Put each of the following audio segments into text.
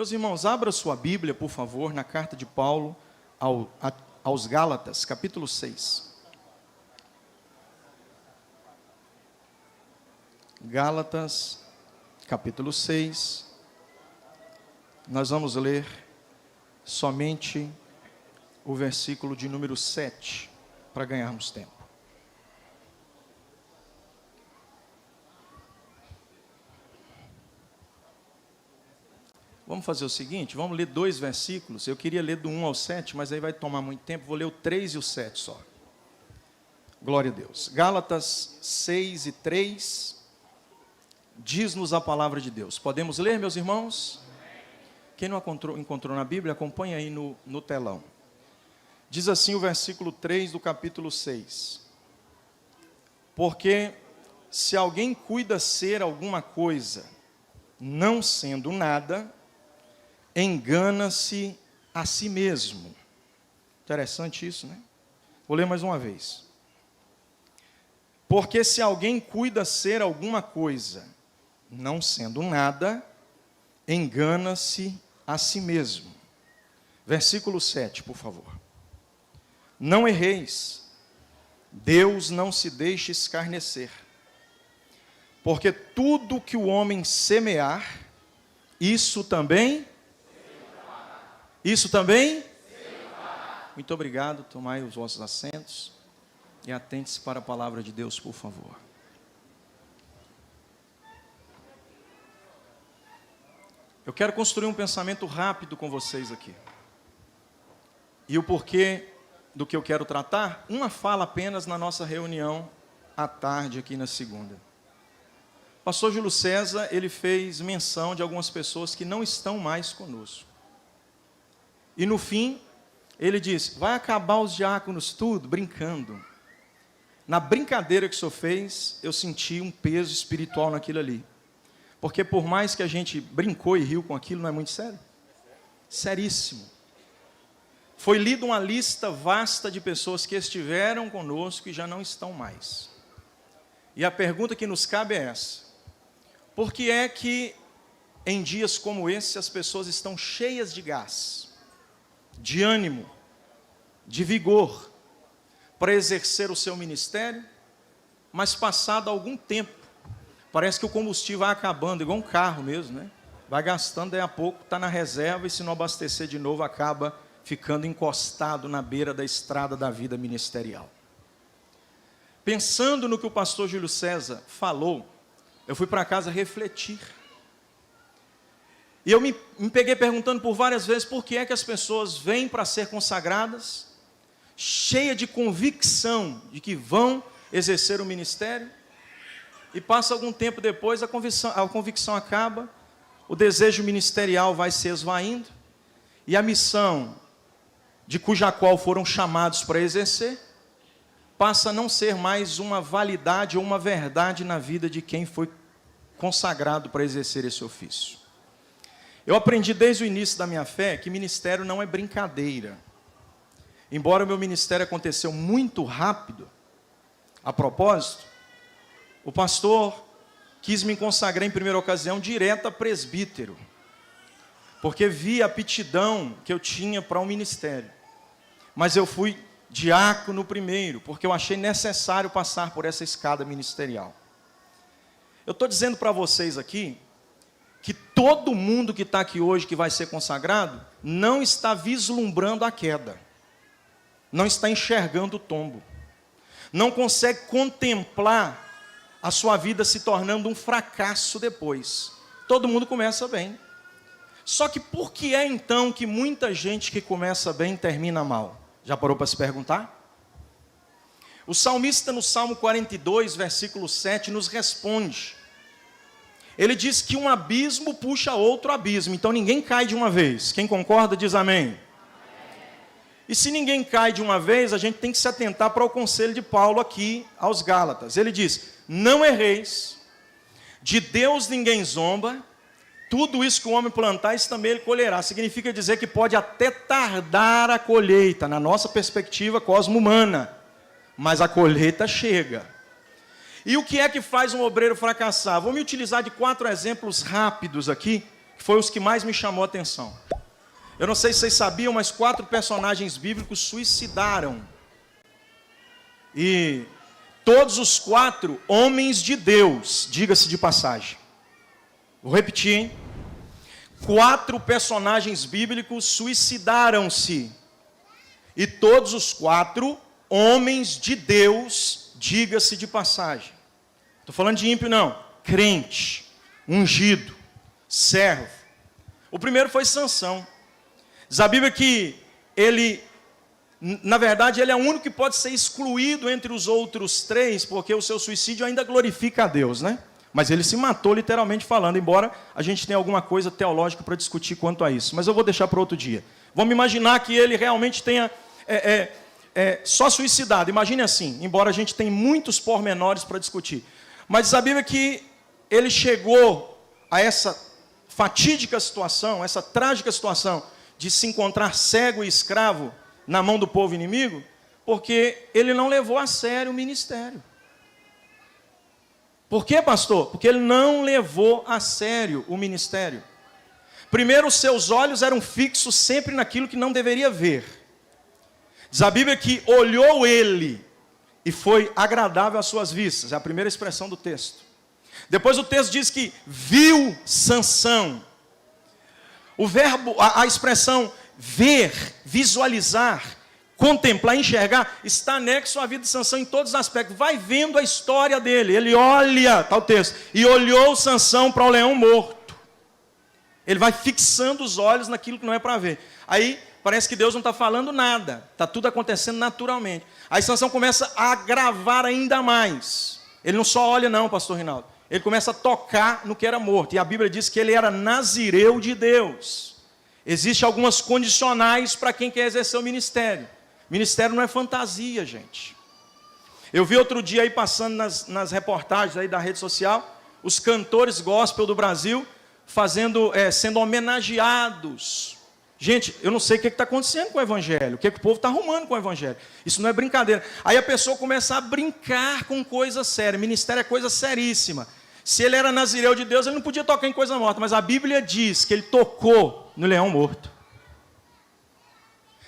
Meus irmãos, abra sua Bíblia, por favor, na carta de Paulo aos Gálatas, capítulo 6. Gálatas, capítulo 6. Nós vamos ler somente o versículo de número 7, para ganharmos tempo. Vamos fazer o seguinte, vamos ler 2 versículos. Eu queria ler do 1 ao 7, mas aí vai tomar muito tempo. Vou ler o 3 e o 7 só. Glória a Deus. Gálatas 6 e 3, diz-nos a palavra de Deus. Podemos ler, meus irmãos? Quem não encontrou na Bíblia, acompanha aí no telão. Diz assim o versículo 3 do capítulo 6. Porque se alguém cuida ser alguma coisa, não sendo nada, engana-se a si mesmo. Interessante isso, né? Vou ler mais uma vez. Porque se alguém cuida ser alguma coisa, não sendo nada, engana-se a si mesmo. Versículo 7, por favor. Não erreis, Deus não se deixa escarnecer, porque tudo que o homem semear, isso também. Muito obrigado, tomai os vossos assentos e atente-se para a palavra de Deus, por favor. Eu quero construir um pensamento rápido com vocês aqui. E o porquê do que eu quero tratar, uma fala apenas na nossa reunião à tarde aqui na segunda. O pastor Júlio César, ele fez menção de algumas pessoas que não estão mais conosco. E no fim, ele disse, vai acabar os diáconos tudo brincando. Na brincadeira que o senhor fez, eu senti um peso espiritual naquilo ali. Porque por mais que a gente brincou e riu com aquilo, não é muito sério? Seríssimo. Foi lida uma lista vasta de pessoas que estiveram conosco e já não estão mais. E a pergunta que nos cabe é essa. Por que é que em dias como esse as pessoas estão cheias de gás, de ânimo, de vigor, para exercer o seu ministério, mas passado algum tempo, parece que o combustível vai acabando, igual um carro mesmo, né? Vai gastando, daí a pouco está na reserva e se não abastecer de novo, acaba ficando encostado na beira da estrada da vida ministerial. Pensando no que o pastor Júlio César falou, eu fui para casa refletir. E eu me peguei perguntando por várias vezes por que é que as pessoas vêm para ser consagradas, cheia de convicção de que vão exercer o ministério, e passa algum tempo depois, a convicção acaba, o desejo ministerial vai se esvaindo, e a missão de cuja qual foram chamados para exercer, passa a não ser mais uma validade ou uma verdade na vida de quem foi consagrado para exercer esse ofício. Eu aprendi desde o início da minha fé que ministério não é brincadeira. Embora o meu ministério aconteceu muito rápido, a propósito, o pastor quis me consagrar em primeira ocasião direto a presbítero, porque vi a aptidão que eu tinha para o ministério. Mas eu fui diácono primeiro, porque eu achei necessário passar por essa escada ministerial. Eu estou dizendo para vocês aqui, que todo mundo que está aqui hoje, que vai ser consagrado, não está vislumbrando a queda, não está enxergando o tombo, não consegue contemplar a sua vida se tornando um fracasso depois. Todo mundo começa bem. Só que por que é então que muita gente que começa bem termina mal? Já parou para se perguntar? O salmista no Salmo 42, versículo 7, nos responde. Ele diz que um abismo puxa outro abismo, então ninguém cai de uma vez. Quem concorda diz amém. E se ninguém cai de uma vez, a gente tem que se atentar para o conselho de Paulo aqui aos Gálatas. Ele diz, não erreis, de Deus ninguém zomba, tudo isso que o homem plantar, isso também ele colherá. Significa dizer que pode até tardar a colheita, na nossa perspectiva cosmo-humana, mas a colheita chega. E o que é que faz um obreiro fracassar? Vou me utilizar de 4 exemplos rápidos aqui, que foi os que mais me chamou a atenção. Eu não sei se vocês sabiam, mas 4 personagens bíblicos suicidaram. E todos os 4 homens de Deus, diga-se de passagem. Vou repetir, hein? 4 personagens bíblicos suicidaram-se. E todos os 4 homens de Deus, diga-se de passagem. Estou falando de ímpio não, crente, ungido, servo. O primeiro foi Sansão. Diz a Bíblia que ele, na verdade, ele é o único que pode ser excluído entre os outros 3, porque o seu suicídio ainda glorifica a Deus, né? Mas ele se matou literalmente falando, embora a gente tenha alguma coisa teológica para discutir quanto a isso. Mas eu vou deixar para outro dia. Vamos imaginar que ele realmente tenha só suicidado. Imagine assim, embora a gente tenha muitos pormenores para discutir. Mas diz a Bíblia que ele chegou a essa fatídica situação, essa trágica situação de se encontrar cego e escravo na mão do povo inimigo, porque ele não levou a sério o ministério. Por quê, pastor? Porque ele não levou a sério o ministério. Primeiro, os seus olhos eram fixos sempre naquilo que não deveria ver. Diz a Bíblia que olhou ele e foi agradável às suas vistas. É a primeira expressão do texto. Depois o texto diz que viu Sansão. O verbo, a expressão ver, visualizar, contemplar, enxergar, está anexo à vida de Sansão em todos os aspectos. Vai vendo a história dele. Ele olha, está o texto, e olhou Sansão para o leão morto. Ele vai fixando os olhos naquilo que não é para ver. Aí parece que Deus não está falando nada. Está tudo acontecendo naturalmente. Aí Sansão começa a agravar ainda mais. Ele não só olha não, pastor Rinaldo. Ele começa a tocar no que era morto. E a Bíblia diz que ele era nazireu de Deus. Existem algumas condicionais para quem quer exercer o ministério. Ministério não é fantasia, gente. Eu vi outro dia aí passando nas reportagens aí da rede social, os cantores gospel do Brasil sendo homenageados. Gente, eu não sei o que está acontecendo com o evangelho, o que o povo está arrumando com o evangelho. Isso não é brincadeira. Aí a pessoa começa a brincar com coisa séria. Ministério é coisa seríssima. Se ele era nazireu de Deus, ele não podia tocar em coisa morta, mas a Bíblia diz que ele tocou no leão morto.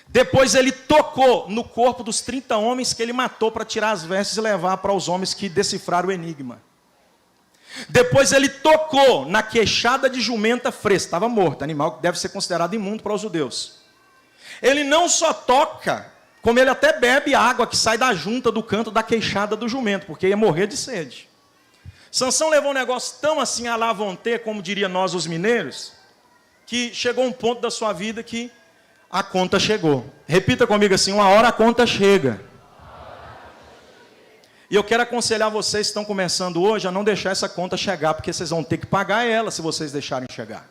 Depois ele tocou no corpo dos 30 homens que ele matou para tirar as vestes e levar para os homens que decifraram o enigma. Depois ele tocou na queixada de jumenta fresca, estava morto, animal que deve ser considerado imundo para os judeus. Ele não só toca, como ele até bebe a água que sai da junta do canto da queixada do jumento, porque ia morrer de sede. Sansão levou um negócio tão assim à la vontade, como diria nós os mineiros, que chegou um ponto da sua vida que a conta chegou. Repita comigo assim, uma hora a conta chega. E eu quero aconselhar vocês que estão começando hoje a não deixar essa conta chegar, porque vocês vão ter que pagar ela se vocês deixarem chegar.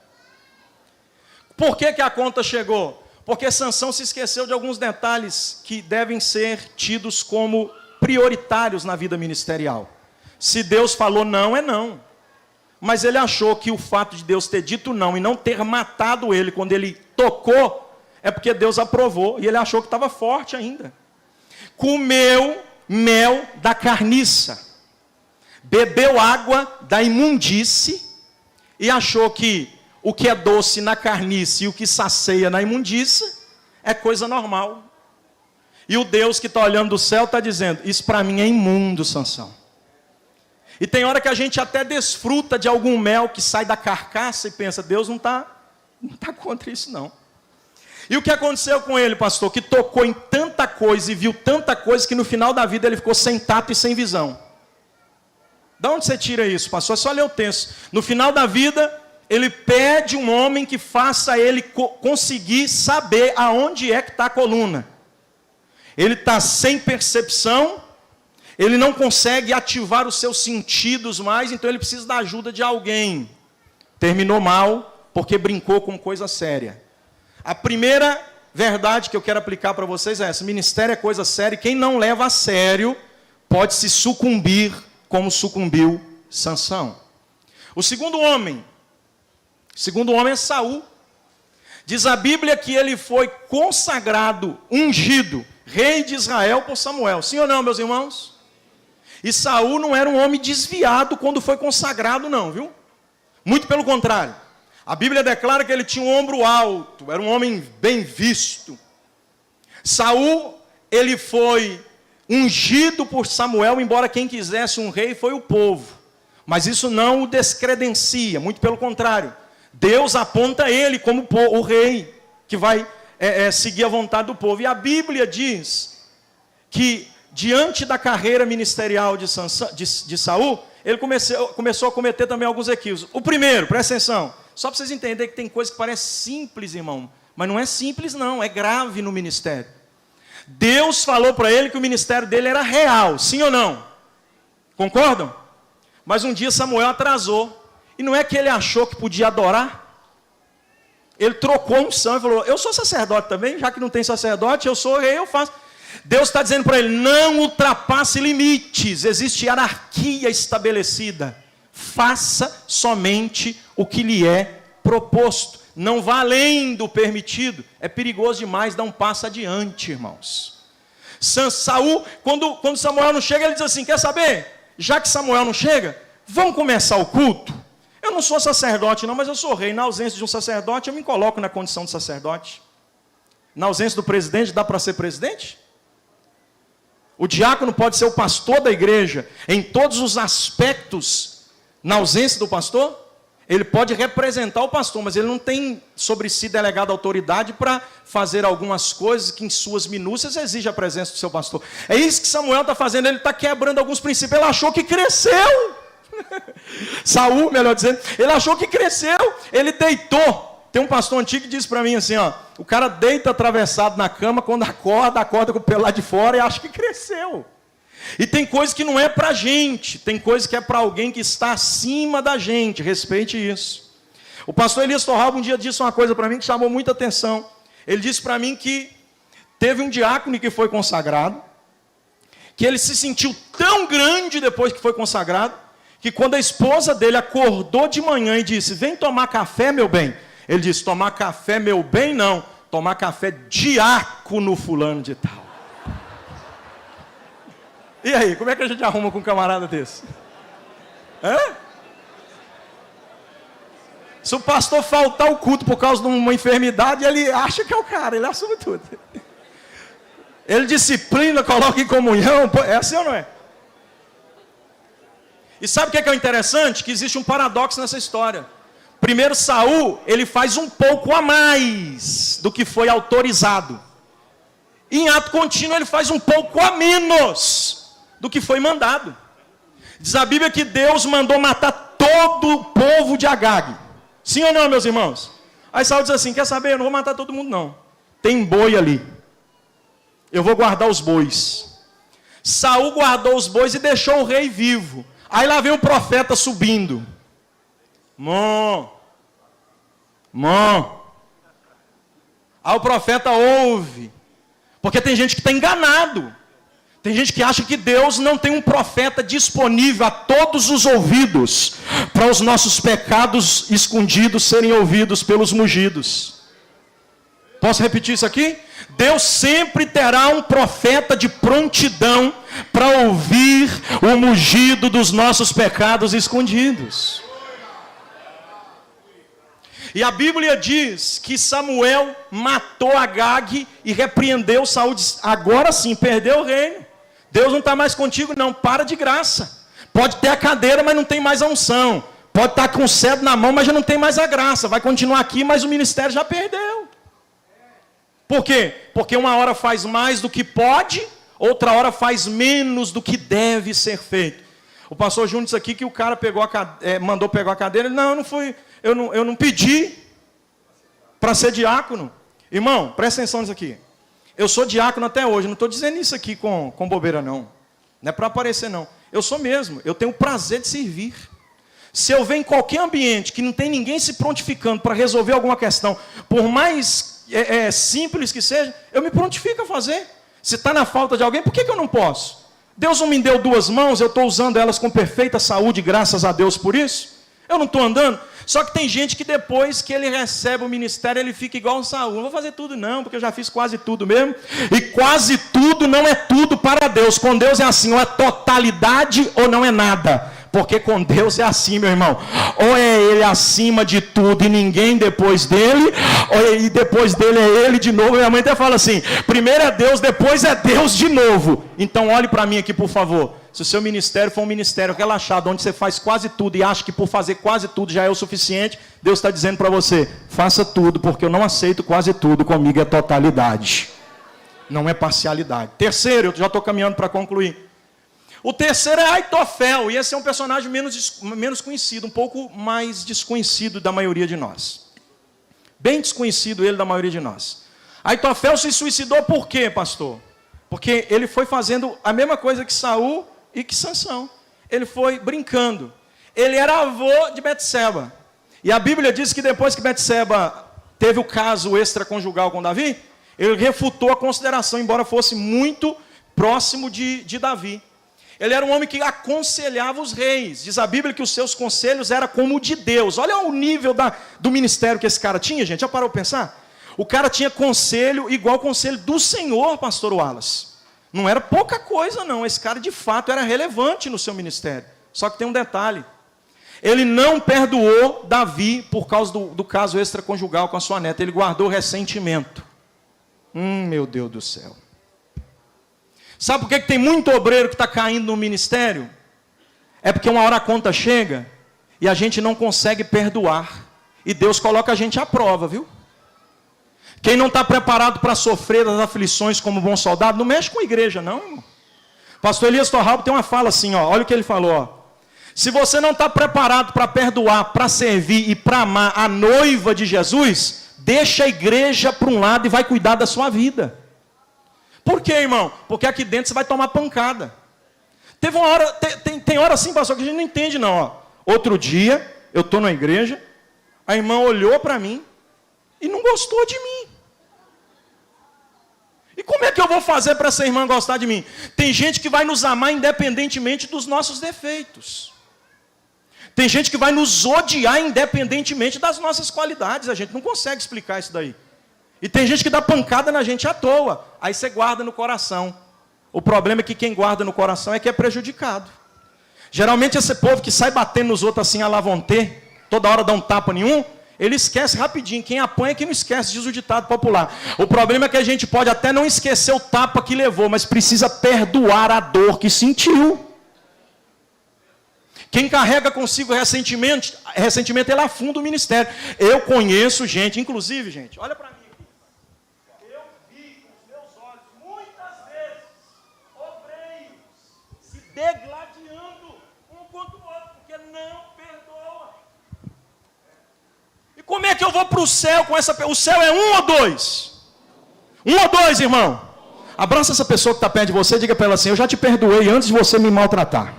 Por que a conta chegou? Porque Sansão se esqueceu de alguns detalhes que devem ser tidos como prioritários na vida ministerial. Se Deus falou não, é não. Mas ele achou que o fato de Deus ter dito não e não ter matado ele quando ele tocou, é porque Deus aprovou e ele achou que estava forte ainda. Comeu mel da carniça, bebeu água da imundície e achou que o que é doce na carniça e o que sacia na imundície é coisa normal. E o Deus que está olhando do céu está dizendo, isso para mim é imundo, Sansão. E tem hora que a gente até desfruta de algum mel que sai da carcaça e pensa, Deus não está contra isso não. E o que aconteceu com ele, pastor? Que tocou em tanta coisa e viu tanta coisa que no final da vida ele ficou sem tato e sem visão. De onde você tira isso, pastor? É só ler o texto. No final da vida, ele pede um homem que faça ele conseguir saber aonde é que está a coluna. Ele está sem percepção, ele não consegue ativar os seus sentidos mais, então ele precisa da ajuda de alguém. Terminou mal, porque brincou com coisa séria. A primeira verdade que eu quero aplicar para vocês é essa: ministério é coisa séria, e quem não leva a sério pode se sucumbir como sucumbiu Sansão. O segundo homem é Saul. Diz a Bíblia que ele foi consagrado, ungido, rei de Israel por Samuel. Sim ou não, meus irmãos? E Saul não era um homem desviado quando foi consagrado não, viu? Muito pelo contrário. A Bíblia declara que ele tinha um ombro alto, era um homem bem visto. Saul, ele foi ungido por Samuel, embora quem quisesse um rei foi o povo. Mas isso não o descredencia, muito pelo contrário. Deus aponta ele como o rei, que vai seguir a vontade do povo. E a Bíblia diz que, diante da carreira ministerial de Saul, ele começou a cometer também alguns equívocos. O primeiro, presta atenção, só para vocês entenderem que tem coisa que parece simples, irmão, mas não é simples não, é grave no ministério. Deus falou para ele que o ministério dele era real, sim ou não? Concordam? Mas um dia Samuel atrasou, e não é que ele achou que podia adorar, ele trocou a unção e falou, eu sou sacerdote também, já que não tem sacerdote, eu sou rei, eu faço. Deus está dizendo para ele, não ultrapasse limites, existe hierarquia estabelecida, faça somente o que lhe é proposto, não vá além do permitido, é perigoso demais dar um passo adiante, irmãos. Saul, quando Samuel não chega, ele diz assim, quer saber? Já que Samuel não chega, vamos começar o culto? Eu não sou sacerdote não, mas eu sou rei, na ausência de um sacerdote, eu me coloco na condição de sacerdote. Na ausência do presidente, dá para ser presidente? O diácono pode ser o pastor da igreja, em todos os aspectos, na ausência do pastor? Ele pode representar o pastor, mas ele não tem sobre si delegado autoridade para fazer algumas coisas que em suas minúcias exige a presença do seu pastor. É isso que Samuel está fazendo, ele está quebrando alguns princípios, ele achou que cresceu. Saul, melhor dizendo, ele achou que cresceu, ele deitou. Tem um pastor antigo que diz para mim assim, ó, o cara deita atravessado na cama, quando acorda com o pelo lá de fora e acha que cresceu. E tem coisa que não é para a gente, tem coisa que é para alguém que está acima da gente, respeite isso. O pastor Elias Torralba um dia disse uma coisa para mim que chamou muita atenção. Ele disse para mim que teve um diácono que foi consagrado, que ele se sentiu tão grande depois que foi consagrado, que quando a esposa dele acordou de manhã e disse, vem tomar café, meu bem. Ele disse, tomar café, meu bem, não. Tomar café diácono fulano de tal. E aí, como é que a gente arruma com um camarada desse? Hã? Se o pastor faltar o culto por causa de uma enfermidade, ele acha que é o cara, ele assume tudo. Ele disciplina, coloca em comunhão, é assim ou não é? E sabe o que é o interessante? Que existe um paradoxo nessa história. Primeiro, Saul, ele faz um pouco a mais do que foi autorizado. E em ato contínuo, ele faz um pouco a menos do que foi mandado. Diz a Bíblia que Deus mandou matar todo o povo de Agag. Sim ou não, meus irmãos? Aí Saul diz assim, quer saber? Eu não vou matar todo mundo não. Tem boi ali. Eu vou guardar os bois. Saul guardou os bois e deixou o rei vivo. Aí lá vem um profeta subindo. Aí o profeta ouve. Porque tem gente que está enganado. Tem gente que acha que Deus não tem um profeta disponível a todos os ouvidos para os nossos pecados escondidos serem ouvidos pelos mugidos. Posso repetir isso aqui? Deus sempre terá um profeta de prontidão para ouvir o mugido dos nossos pecados escondidos. E a Bíblia diz que Samuel matou Agag e repreendeu Saul. Agora sim, perdeu o reino. Deus não está mais contigo não, para de graça. Pode ter a cadeira, mas não tem mais a unção. Pode estar com o cetro na mão, mas já não tem mais a graça. Vai continuar aqui, mas o ministério já perdeu. Por quê? Porque uma hora faz mais do que pode, outra hora faz menos do que deve ser feito. O pastor Júnior disse aqui que o cara mandou pegar a cadeira. Não, eu não fui, eu não pedi para ser diácono. Irmão, presta atenção nisso aqui. Eu sou diácono até hoje, não estou dizendo isso aqui com bobeira não. Não é para aparecer não. Eu sou mesmo, eu tenho o prazer de servir. Se eu ver em qualquer ambiente que não tem ninguém se prontificando para resolver alguma questão, por mais simples que seja, eu me prontifico a fazer. Se está na falta de alguém, por que eu não posso? Deus não me deu duas mãos, eu estou usando elas com perfeita saúde, graças a Deus por isso. Eu não estou andando. Só que tem gente que depois que ele recebe o ministério, ele fica igual um Saul. Não vou fazer tudo não, porque eu já fiz quase tudo mesmo. E quase tudo não é tudo para Deus. Com Deus é assim, ou é totalidade ou não é nada. Porque com Deus é assim, meu irmão. Ou é Ele acima de tudo e ninguém depois dele, ou depois dele é Ele de novo. Minha mãe até fala assim, primeiro é Deus, depois é Deus de novo. Então olhe para mim aqui, por favor. Se o seu ministério for um ministério relaxado, onde você faz quase tudo e acha que por fazer quase tudo já é o suficiente, Deus está dizendo para você, faça tudo, porque eu não aceito quase tudo, comigo é totalidade. Não é parcialidade. Terceiro, eu já estou caminhando para concluir. O terceiro é Aitofel, e esse é um personagem menos conhecido, um pouco mais desconhecido da maioria de nós. Bem desconhecido ele da maioria de nós. Aitofel se suicidou por quê, pastor? Porque ele foi fazendo a mesma coisa que Saul e que Sansão. Ele foi brincando. Ele era avô de Betseba. E a Bíblia diz que depois que Betseba teve o caso extraconjugal com Davi, ele refutou a consideração, embora fosse muito próximo de Davi. Ele era um homem que aconselhava os reis. Diz a Bíblia que os seus conselhos eram como o de Deus. Olha o nível do ministério que esse cara tinha, gente. Já parou para pensar? O cara tinha conselho igual ao conselho do Senhor, pastor Wallace. Não era pouca coisa, não. Esse cara, de fato, era relevante no seu ministério. Só que tem um detalhe. Ele não perdoou Davi por causa do caso extraconjugal com a sua neta. Ele guardou ressentimento. Meu Deus do céu. Sabe por que tem muito obreiro que está caindo no ministério? É porque uma hora a conta chega e a gente não consegue perdoar. E Deus coloca a gente à prova, viu? Quem não está preparado para sofrer as aflições como bom soldado, não mexe com a igreja, não, irmão. Pastor Elias Torralbo tem uma fala assim, ó, olha o que ele falou, ó. Se você não está preparado para perdoar, para servir e para amar a noiva de Jesus, deixa a igreja para um lado e vai cuidar da sua vida. Por quê, irmão? Porque aqui dentro você vai tomar pancada. Teve uma hora, tem hora assim, pastor, que a gente não entende não, ó. Outro dia, eu estou na igreja, a irmã olhou para mim e não gostou de mim. E como é que eu vou fazer para essa irmã gostar de mim? Tem gente que vai nos amar independentemente dos nossos defeitos. Tem gente que vai nos odiar independentemente das nossas qualidades. A gente não consegue explicar isso daí. E tem gente que dá pancada na gente à toa. Aí você guarda no coração. O problema é que quem guarda no coração é que é prejudicado. Geralmente esse povo que sai batendo nos outros assim, à la vontade, toda hora dá um tapa nenhum, ele esquece rapidinho. Quem apanha é que não esquece, diz o ditado popular. O problema é que a gente pode até não esquecer o tapa que levou, mas precisa perdoar a dor que sentiu. Quem carrega consigo ressentimento, ele afunda o ministério. Eu conheço gente, inclusive, gente, olha para mim. Degladiando um contra o outro, porque não perdoa. E como é que eu vou para o céu com essa pessoa? O céu é um ou dois? Um ou dois, irmão? Abraça essa pessoa que está perto de você e diga para ela assim, eu já te perdoei antes de você me maltratar.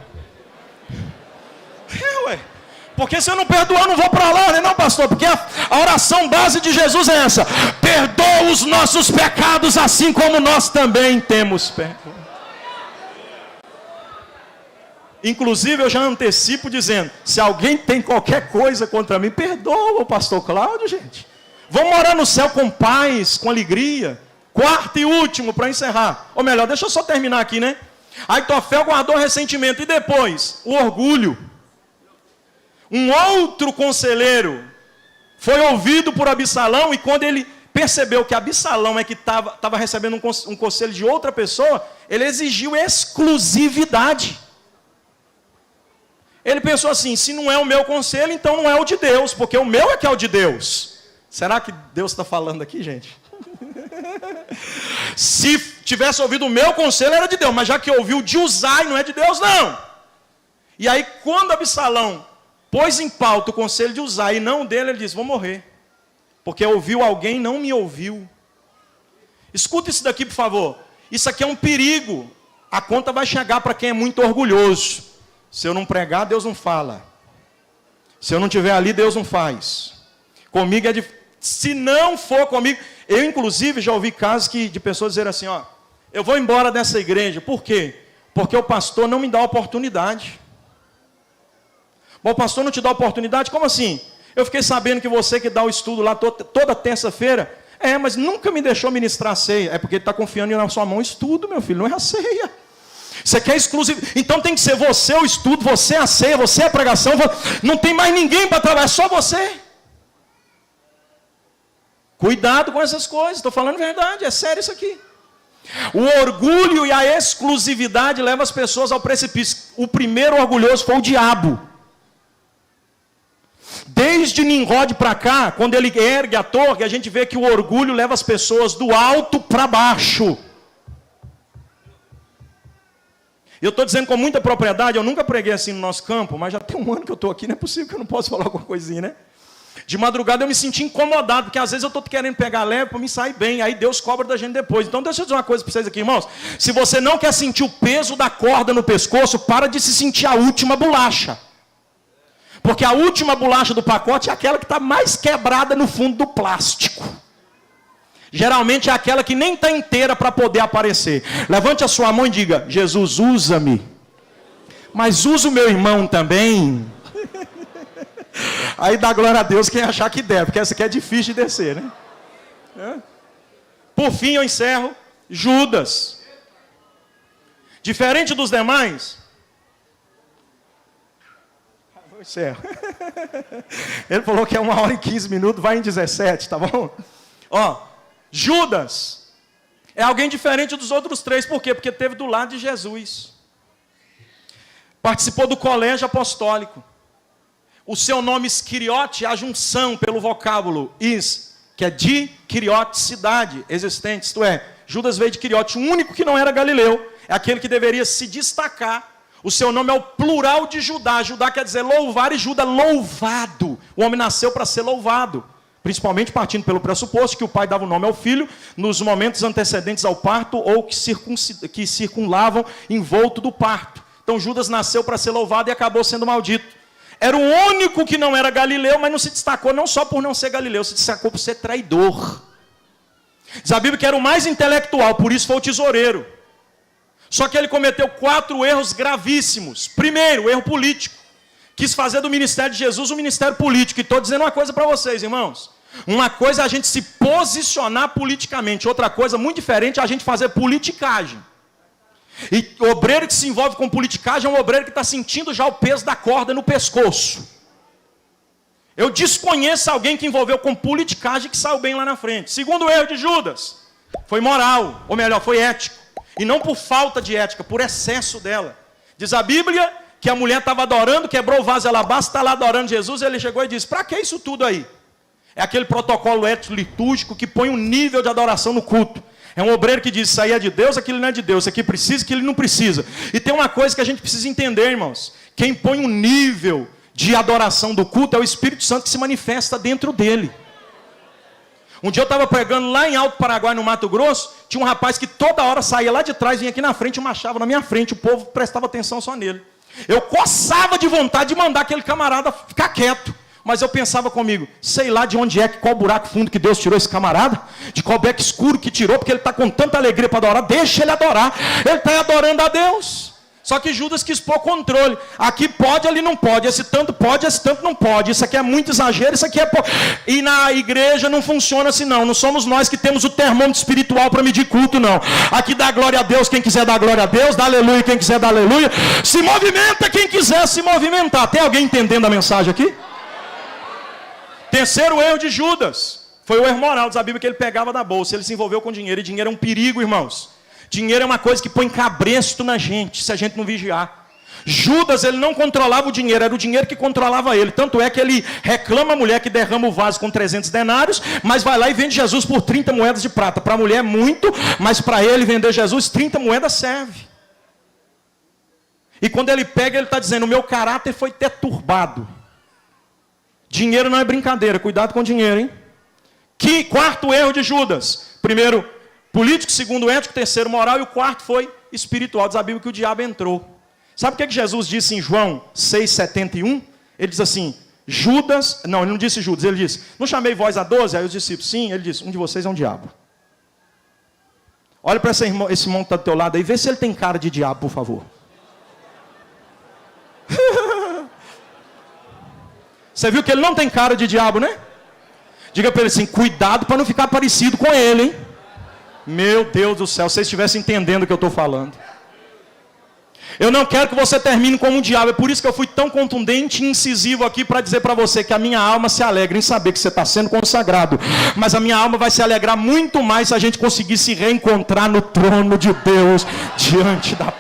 Ué. Porque se eu não perdoar, eu não vou para lá, né, não, pastor? Porque a oração base de Jesus é essa. Perdoa os nossos pecados, assim como nós também temos perdoado. Inclusive, eu já antecipo dizendo, se alguém tem qualquer coisa contra mim, perdoa o pastor Cláudio, gente. Vamos morar no céu com paz, com alegria. Quarto e último, para encerrar. Ou melhor, deixa eu só terminar aqui, né? Aitofel guardou ressentimento. E depois, o orgulho. Um outro conselheiro foi ouvido por Absalão, e quando ele percebeu que Absalão é que estava recebendo um conselho de outra pessoa, ele exigiu exclusividade. Ele pensou assim, se não é o meu conselho, então não é o de Deus, porque o meu é que é o de Deus. Será que Deus está falando aqui, gente? Se tivesse ouvido o meu conselho, era de Deus, mas já que ouviu de Uzai, não é de Deus, não. E aí, quando Absalão pôs em pauta o conselho de Uzai e não dele, ele disse, vou morrer. Porque ouviu alguém e não me ouviu. Escuta isso daqui, por favor. Isso aqui é um perigo. A conta vai chegar para quem é muito orgulhoso. Se eu não pregar, Deus não fala. Se eu não estiver ali, Deus não faz. Comigo é difícil. Se não for comigo... Eu, inclusive, já ouvi casos de pessoas dizerem assim, ó, eu vou embora dessa igreja. Por quê? Porque o pastor não me dá oportunidade. Bom, o pastor não te dá oportunidade? Como assim? Eu fiquei sabendo que você que dá o estudo lá toda terça-feira, mas nunca me deixou ministrar a ceia. É porque ele está confiando na sua mão o estudo, meu filho, não é a ceia. Você quer exclusivo? Então tem que ser você o estudo, você a ceia, você a pregação. Não tem mais ninguém para trabalhar, só você. Cuidado com essas coisas, estou falando verdade, é sério isso aqui. O orgulho e a exclusividade levam as pessoas ao precipício. O primeiro orgulhoso foi o diabo. Desde Nimrod para cá, quando ele ergue a torre, a gente vê que o orgulho leva as pessoas do alto para baixo. Eu estou dizendo com muita propriedade, eu nunca preguei assim no nosso campo, mas já tem um ano que eu estou aqui, não é possível que eu não possa falar alguma coisinha, né? De madrugada eu me senti incomodado, porque às vezes eu estou querendo pegar leve para me sair bem, aí Deus cobra da gente depois. Então deixa eu dizer uma coisa para vocês aqui, irmãos. Se você não quer sentir o peso da corda no pescoço, para de se sentir a última bolacha. Porque a última bolacha do pacote é aquela que está mais quebrada no fundo do plástico. Geralmente é aquela que nem está inteira para poder aparecer. Levante a sua mão e diga: Jesus, usa-me. Mas usa o meu irmão também. Aí dá glória a Deus quem achar que deve, porque essa aqui é difícil de descer, né? Por fim eu encerro. Judas. Diferente dos demais. Eu encerro. Ele falou que é 1h e 15 minutos, vai em 17, tá bom? Judas é alguém diferente dos outros três. Por quê? Porque esteve do lado de Jesus. Participou do colégio apostólico. O seu nome Iscariote é a junção pelo vocábulo is, que é de Quiriote, cidade existente. Isto é, Judas veio de Quiriote, o único que não era galileu. É aquele que deveria se destacar. O seu nome é o plural de Judá. Judá quer dizer louvar e Judas louvado. O homem nasceu para ser louvado. Principalmente partindo pelo pressuposto que o pai dava o nome ao filho nos momentos antecedentes ao parto ou que circunlavam envolto do parto. Então Judas nasceu para ser louvado e acabou sendo maldito. Era o único que não era galileu, mas não se destacou não só por não ser galileu, se destacou por ser traidor. Diz a Bíblia que era o mais intelectual, por isso foi o tesoureiro. Só que ele cometeu 4 erros gravíssimos. Primeiro, erro político. Quis fazer do ministério de Jesus um ministério político. E estou dizendo uma coisa para vocês, irmãos. Uma coisa é a gente se posicionar politicamente. Outra coisa muito diferente é a gente fazer politicagem. E o obreiro que se envolve com politicagem é um obreiro que está sentindo já o peso da corda no pescoço. Eu desconheço alguém que envolveu com politicagem que saiu bem lá na frente. Segundo erro de Judas, foi moral, ou melhor, foi ético. E não por falta de ética, por excesso dela. Diz a Bíblia que a mulher estava adorando, quebrou o vaso alabastro, está lá adorando Jesus, e ele chegou e disse: para que isso tudo aí? É aquele protocolo ético litúrgico que põe um nível de adoração no culto. É um obreiro que diz: isso aí é de Deus, aquilo não é de Deus, isso aqui precisa, aquilo não precisa. E tem uma coisa que a gente precisa entender, irmãos. Quem põe um nível de adoração do culto é o Espírito Santo que se manifesta dentro dele. Um dia eu estava pregando lá em Alto Paraguai, no Mato Grosso. Tinha um rapaz que toda hora saía lá de trás, vinha aqui na frente e marchava na minha frente. O povo prestava atenção só nele. Eu coçava de vontade de mandar aquele camarada ficar quieto. Mas eu pensava comigo: sei lá de onde é, qual buraco fundo que Deus tirou esse camarada, de qual beco escuro que tirou, porque ele está com tanta alegria para adorar. Deixa ele adorar, ele está adorando a Deus. Só que Judas quis pôr controle. Aqui pode, ali não pode, esse tanto pode, esse tanto não pode. Isso aqui é muito exagero, isso aqui é... E na igreja não funciona assim não. Não somos nós que temos o termômetro espiritual para medir culto, não. Aqui dá glória a Deus quem quiser dar glória a Deus, dá aleluia quem quiser dar aleluia. Se movimenta quem quiser se movimentar. Tem alguém entendendo a mensagem aqui? Terceiro erro de Judas foi o erro moral. Diz a Bíblia que ele pegava da bolsa, ele se envolveu com dinheiro. E dinheiro é um perigo, irmãos. Dinheiro é uma coisa que põe cabresto na gente, se a gente não vigiar. Judas, ele não controlava o dinheiro, era o dinheiro que controlava ele. Tanto é que ele reclama a mulher que derrama o vaso com 300 denários, mas vai lá e vende Jesus por 30 moedas de prata. Para a mulher é muito, mas para ele vender Jesus, 30 moedas serve. E quando ele pega, ele está dizendo: o meu caráter foi deturbado. Dinheiro não é brincadeira, cuidado com o dinheiro, hein? Quarto erro de Judas. Primeiro, político. Segundo, ético. Terceiro, moral. E o quarto foi espiritual. Diz a Bíblia que o diabo entrou. Sabe o que Jesus disse em João 6,71? Ele diz assim: Judas... Não, ele não disse Judas, ele disse: não chamei vós a 12? Aí os discípulos: sim. Ele disse: um de vocês é um diabo. Olha para esse irmão que está do teu lado aí, vê se ele tem cara de diabo, por favor. Você viu que ele não tem cara de diabo, né? Diga para ele assim: cuidado para não ficar parecido com ele, hein? Meu Deus do céu, se vocês estivessem entendendo o que eu estou falando. Eu não quero que você termine como um diabo. É por isso que eu fui tão contundente e incisivo aqui para dizer para você que a minha alma se alegra em saber que você está sendo consagrado. Mas a minha alma vai se alegrar muito mais se a gente conseguir se reencontrar no trono de Deus diante da